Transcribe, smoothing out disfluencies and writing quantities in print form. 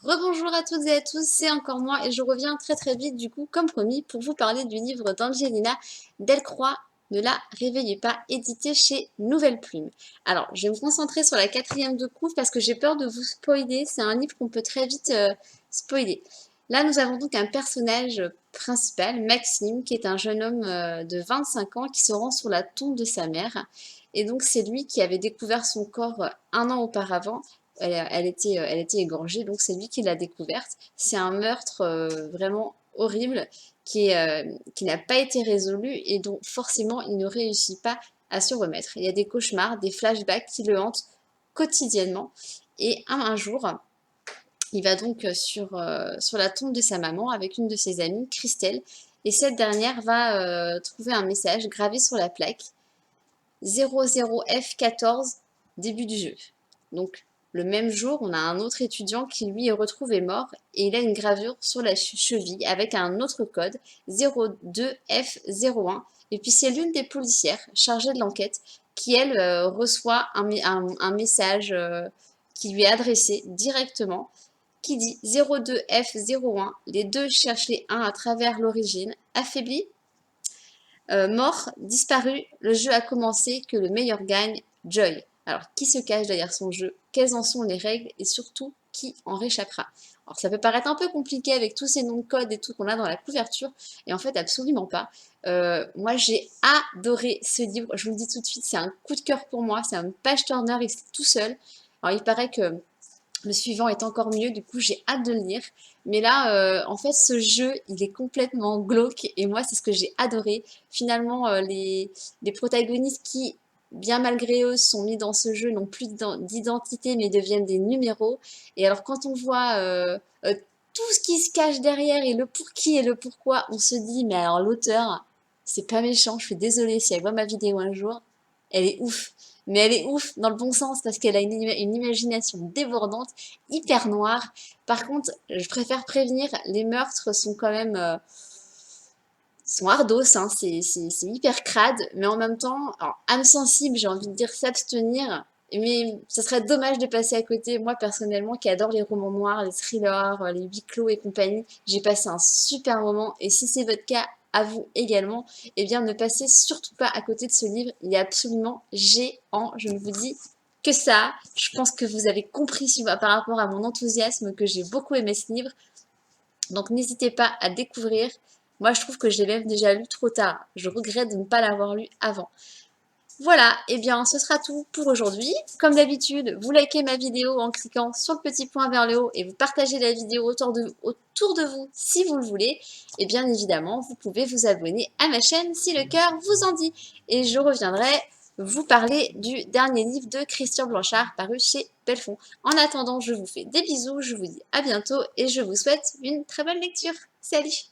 Rebonjour à toutes et à tous, c'est encore moi et je reviens très vite du coup comme promis pour vous parler du livre d'Angelina Delcroix, Ne la réveillez pas, édité chez Nouvelle Plume. Alors je vais me concentrer sur la quatrième de couve parce que j'ai peur de vous spoiler, c'est un livre qu'on peut très vite spoiler. Là nous avons donc un personnage principal, Maxime, qui est un jeune homme de 25 ans qui se rend sur la tombe de sa mère. Et donc c'est lui qui avait découvert son corps un an auparavant. Elle était égorgée, donc c'est lui qui l'a découverte. C'est un meurtre vraiment horrible qui n'a pas été résolu et dont forcément il ne réussit pas à se remettre. Il y a des cauchemars, des flashbacks qui le hantent quotidiennement. Et un jour, il va donc sur la tombe de sa maman avec une de ses amies, Christelle, et cette dernière va trouver un message gravé sur la plaque 00F14, début du jeu. Donc, le même jour, on a un autre étudiant qui lui est retrouvé mort et il a une gravure sur la cheville avec un autre code 02F01. Et puis, c'est l'une des policières chargée de l'enquête qui, elle, reçoit un message qui lui est adressé directement qui dit 02F01. Les deux cherchent les 1 à travers l'origine. Affaibli, mort, disparu, le jeu a commencé, que le meilleur gagne, Joy. Alors, qui se cache derrière son jeu? Quelles en sont les règles? Et surtout, qui en réchappera? Alors, ça peut paraître un peu compliqué avec tous ces noms de code et tout qu'on a dans la couverture, et en fait, absolument pas. Moi, j'ai adoré ce livre, je vous le dis tout de suite, c'est un coup de cœur pour moi, c'est un page turner, il se lit tout seul. Alors, il paraît que le suivant est encore mieux, du coup j'ai hâte de le lire. Mais là, en fait, ce jeu, il est complètement glauque et moi, c'est ce que j'ai adoré. Finalement, les protagonistes qui, bien malgré eux, sont mis dans ce jeu, n'ont plus d'identité mais deviennent des numéros. Et alors, quand on voit tout ce qui se cache derrière et le pour qui et le pourquoi, on se dit, mais alors l'auteur, c'est pas méchant, je suis désolée si elle voit ma vidéo un jour, elle est ouf. Mais elle est ouf dans le bon sens parce qu'elle a une imagination débordante, hyper noire. Par contre, je préfère prévenir, les meurtres sont quand même sont ardos, hein, c'est hyper crade, mais en même temps, alors, âme sensible, j'ai envie de dire s'abstenir, mais ça serait dommage de passer à côté. Moi, personnellement, qui adore les romans noirs, les thrillers, les huis clos et compagnie, j'ai passé un super moment, et si c'est votre cas, à vous également, eh bien, ne passez surtout pas à côté de ce livre, il est absolument géant, je ne vous dis que ça. Je pense que vous avez compris par rapport à mon enthousiasme que j'ai beaucoup aimé ce livre, donc n'hésitez pas à découvrir. Moi, je trouve que je l'ai même déjà lu trop tard. Je regrette de ne pas l'avoir lu avant. Voilà, et bien ce sera tout pour aujourd'hui. Comme d'habitude, vous likez ma vidéo en cliquant sur le petit point vers le haut et vous partagez la vidéo autour de vous si vous le voulez. Et bien évidemment, vous pouvez vous abonner à ma chaîne si le cœur vous en dit. Et je reviendrai vous parler du dernier livre de Christian Blanchard paru chez Belfond. En attendant, je vous fais des bisous, je vous dis à bientôt et je vous souhaite une très bonne lecture. Salut!